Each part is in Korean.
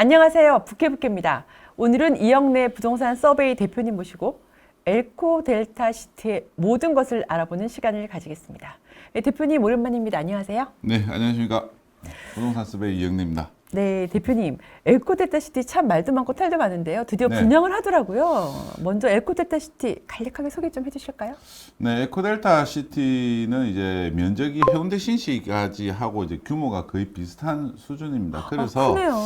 안녕하세요. 부캐부캐입니다. 오늘은 이영래 부동산 서베이 대표님 모시고 엘코 델타 시티의 모든 것을 알아보는 시간을 가지겠습니다. 네, 대표님 오랜만입니다. 안녕하세요. 네, 안녕하십니까. 부동산 서베이 이영래입니다. 네, 대표님. 엘코 델타 시티 참 말도 많고 탈도 많은데요. 드디어 네. 분양을 하더라고요. 먼저 엘코 델타 시티 간략하게 소개 좀 해주실까요? 네, 에코델타 시티는 이제 면적이 해운대 신시까지 하고 이제 규모가 거의 비슷한 수준입니다. 그래서 크네요.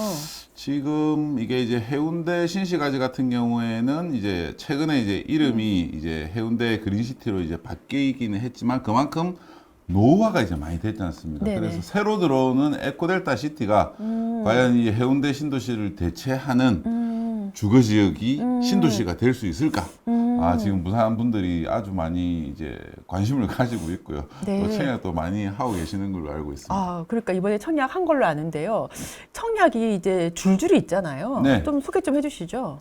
지금 이게 이제 해운대 신시가지 같은 경우에는 이제 최근에 이제 이름이 이제 해운대 그린시티로 이제 바뀌기는 했지만 그만큼 노후화가 이제 많이 됐지 않습니까? 네네. 그래서 새로 들어오는 에코델타 시티가 과연 이 해운대 신도시를 대체하는 주거 지역이 신도시가 될 수 있을까? 지금 부산 분들이 아주 많이 이제 관심을 가지고 있고요. 네. 또 청약도 많이 하고 계시는 걸로 알고 있습니다. 그러니까 이번에 청약 한 걸로 아는데요. 청약이 이제 줄줄이 있잖아요. 네. 좀 소개 좀 해주시죠.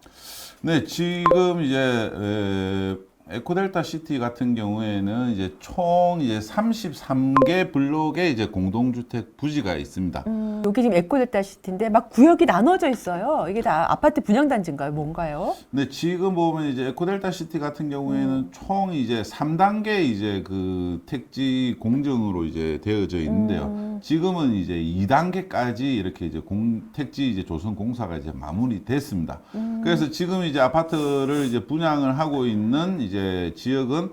네, 지금 이제 에코델타 시티 같은 경우에는 이제 총 이제 33개 블록의 이제 공동주택 부지가 있습니다. 여기 지금 에코 델타 시티인데 막 구역이 나눠져 있어요. 이게 다 아파트 분양단지인가요? 뭔가요? 근데 지금 보면 이제 에코델타 시티 같은 경우에는 총 이제 3단계 이제 그 택지 공정으로 이제 되어져 있는데요. 지금은 이제 2단계까지 이렇게 이제 택지 이제 조성 공사가 이제 마무리됐습니다. 그래서 지금 이제 아파트를 이제 분양을 하고 있는 이제 지역은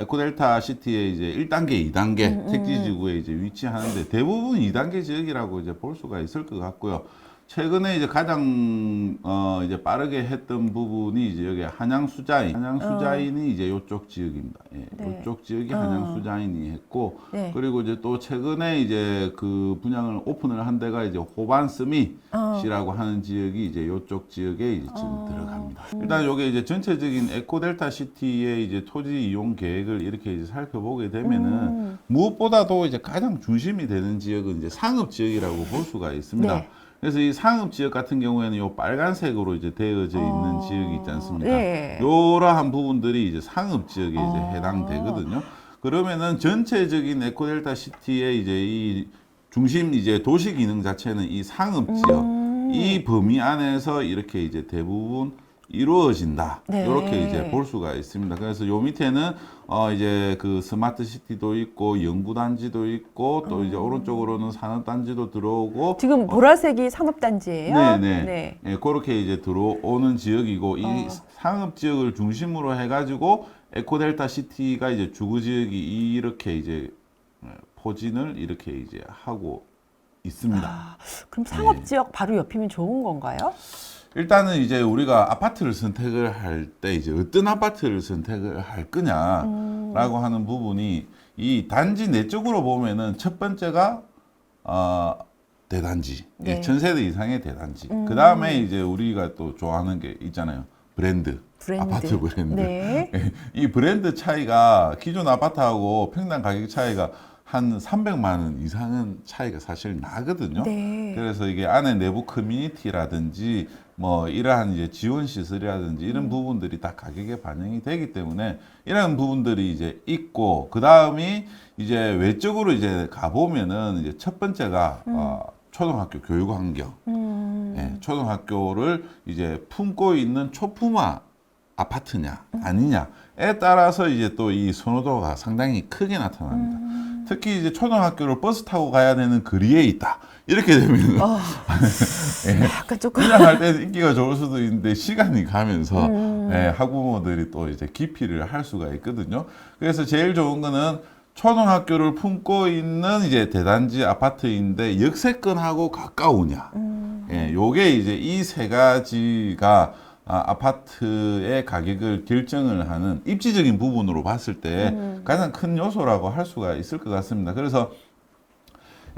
에코델타 시티의 이제 1단계, 2단계 택지 지구에 이제 위치하는데 대부분 2단계 지역이라고 이제 볼 수가 있을 것 같고요. 최근에 이제 가장 이제 빠르게 했던 부분이 이제 여기 한양수자인이 이제 요쪽 지역입니다. 예, 네. 요쪽 지역이 한양수자인이 했고, 네. 그리고 이제 또 최근에 이제 그 분양을 오픈을 한 데가 이제 호반스미시라고 하는 지역이 이제 요쪽 지역에 이제 지금 들어갑니다. 일단 요게 이제 전체적인 에코델타 시티의 이제 토지 이용 계획을 이렇게 이제 살펴보게 되면은 무엇보다도 이제 가장 중심이 되는 지역은 이제 상업 지역이라고 볼 수가 있습니다. 네. 그래서 이 상업 지역 같은 경우에는 요 빨간색으로 이제 되어져 있는 지역이 있지 않습니까? 네. 요러한 부분들이 이제 상업 지역에 이제 해당되거든요. 그러면은 전체적인 에코델타 시티의 이제 이 중심 이제 도시 기능 자체는 이 상업 지역, 이 범위 안에서 이렇게 이제 대부분 이루어진다. 네. 이렇게 이제 볼 수가 있습니다. 그래서 요 밑에는 이제 그 스마트 시티도 있고 연구단지도 있고 또 이제 오른쪽으로는 산업단지도 들어오고 지금 보라색이 산업단지예요. 네네. 예, 그렇게 이제 들어오는 지역이고 이 상업 지역을 중심으로 해가지고 에코델타 시티가 이제 주거 지역이 이렇게 이제 포진을 이렇게 이제 하고 있습니다. 그럼 상업 지역 바로 옆이면 좋은 건가요? 일단은 이제 우리가 아파트를 선택을 할 때 이제 어떤 아파트를 선택을 할 거냐라고 하는 부분이 이 단지 내적으로 보면은 첫 번째가 대단지, 네. 1000세대 이상의 대단지. 그 다음에 이제 우리가 또 좋아하는 게 있잖아요. 브랜드. 아파트 브랜드. 네. 이 브랜드 차이가 기존 아파트하고 평당 가격 차이가 한 300만 원 이상은 차이가 사실 나거든요. 네. 그래서 이게 안에 내부 커뮤니티라든지 뭐 이러한 이제 지원 시설이라든지 이런 부분들이 다 가격에 반영이 되기 때문에 이런 부분들이 이제 있고 그 다음이 이제 외적으로 이제 가보면은 이제 첫 번째가 초등학교 교육 환경. 예, 초등학교를 이제 품고 있는 초품화 아파트냐 아니냐에 따라서 이제 또 이 선호도가 상당히 크게 나타납니다. 특히 이제 초등학교를 버스 타고 가야 되는 거리에 있다. 이렇게 되면 약간 조금 분양할 때는 인기가 좋을 수도 있는데 시간이 가면서 학부모들이 또 이제 기피를 할 수가 있거든요. 그래서 제일 좋은 거는 초등학교를 품고 있는 이제 대단지 아파트인데 역세권하고 가까우냐. 요게 이제 이 세 가지가 아파트의 가격을 결정을 하는 입지적인 부분으로 봤을 때 가장 큰 요소라고 할 수가 있을 것 같습니다. 그래서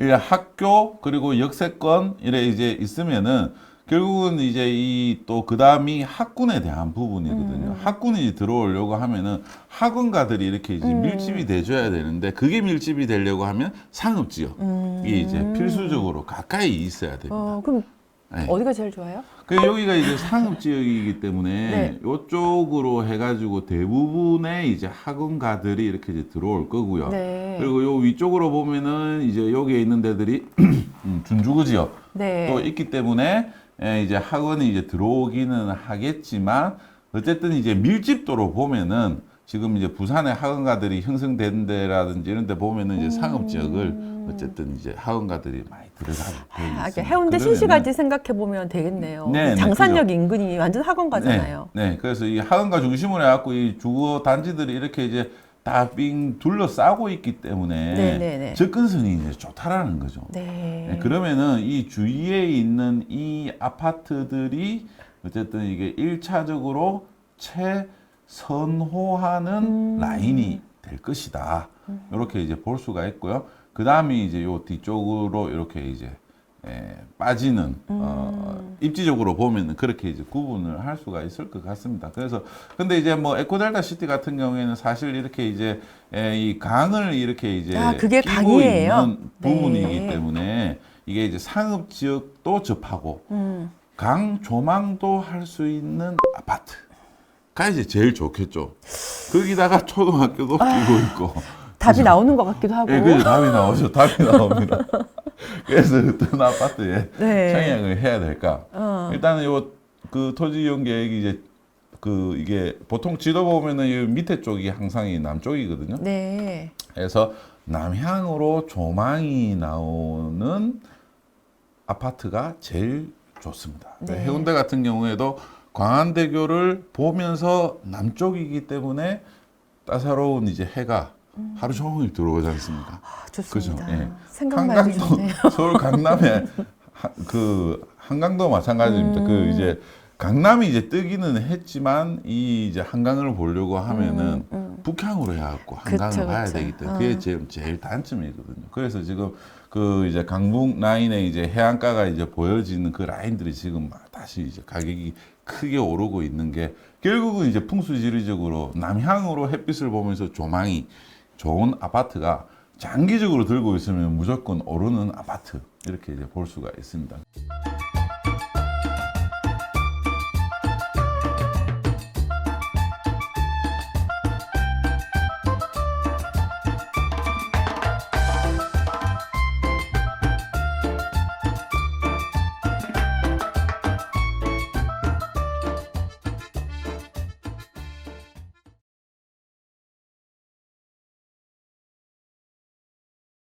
이 학교 그리고 역세권 이래 이제 있으면은 결국은 이제 이 또 그 다음이 학군에 대한 부분이거든요. 학군이 들어오려고 하면은 학원가들이 이렇게 이제 밀집이 돼줘야 되는데 그게 밀집이 되려고 하면 상업지역이 이제 필수적으로 가까이 있어야 됩니다. 그럼 네. 어디가 제일 좋아요? 그 여기가 이제 상업 지역이기 때문에 네. 이쪽으로 해가지고 대부분의 이제 학원가들이 이렇게 이제 들어올 거고요. 네. 그리고 요 위쪽으로 보면은 이제 여기에 있는 데들이 준주거 지역, 네. 또 있기 때문에 이제 학원이 이제 들어오기는 하겠지만 어쨌든 이제 밀집도로 보면은 지금 이제 부산의 학원가들이 형성된 데라든지 이런 데 보면은 이제 상업 지역을 어쨌든 이제 학원가들이 많이 들어가고 돼 있습니다. 해운대 그러면은- 신시까지 생각해 보면 되겠네요. 네, 네, 장산역 인근이 완전 학원가잖아요. 네, 그래서 이 학원가 중심으로 해갖고 이 주거 단지들이 이렇게 이제 다 빙 둘러싸고 있기 때문에 네, 네, 네. 접근성이 이제 좋다라는 거죠. 네. 네, 그러면은 이 주위에 있는 이 아파트들이 어쨌든 이게 1차적으로 최선호하는 라인이 될 것이다. 이렇게 이제 볼 수가 있고요. 그 다음에 이제 요 뒤쪽으로 이렇게 이제 빠지는 입지적으로 보면은 그렇게 이제 구분을 할 수가 있을 것 같습니다. 그래서 근데 이제 뭐 에코델타 시티 같은 경우에는 사실 이렇게 이제 이 강을 이렇게 이제 그게 끼고 강이에요? 있는 부분이기 네. 때문에 이게 이제 상업 지역도 접하고 강 조망도 할 수 있는 아파트가 이제 제일 좋겠죠. 거기다가 초등학교도 끼고 있고. 답이 나오는 것 같기도 하고. 예, 그래서 답이 나오죠. 답이 나옵니다. 그래서 어떤 아파트에 네. 청약을 해야 될까? 일단은 그 토지 이용 계획이 이제 이게 보통 지도 보면은 이 밑에 쪽이 항상 이 남쪽이거든요. 네. 그래서 남향으로 조망이 나오는 아파트가 제일 좋습니다. 네. 해운대 같은 경우에도 광안대교를 보면서 남쪽이기 때문에 따사로운 이제 해가 하루 종일 들어오지 않습니까? 좋습니다. 그죠? 예. 생각만 해도 좋네요. 서울 강남에 한강도 마찬가지입니다. 그 이제 강남이 이제 뜨기는 했지만 이 이제 한강을 보려고 하면은 북향으로 해갖고 한강을 그쵸, 봐야 그쵸. 되기 때문에 그게 제일 단점이거든요. 그래서 지금 그 이제 강북 라인에 이제 해안가가 이제 보여지는 그 라인들이 지금 막 다시 이제 가격이 크게 오르고 있는 게 결국은 이제 풍수지리적으로 남향으로 햇빛을 보면서 조망이 좋은 아파트가 장기적으로 들고 있으면 무조건 오르는 아파트 이렇게 이제 볼 수가 있습니다.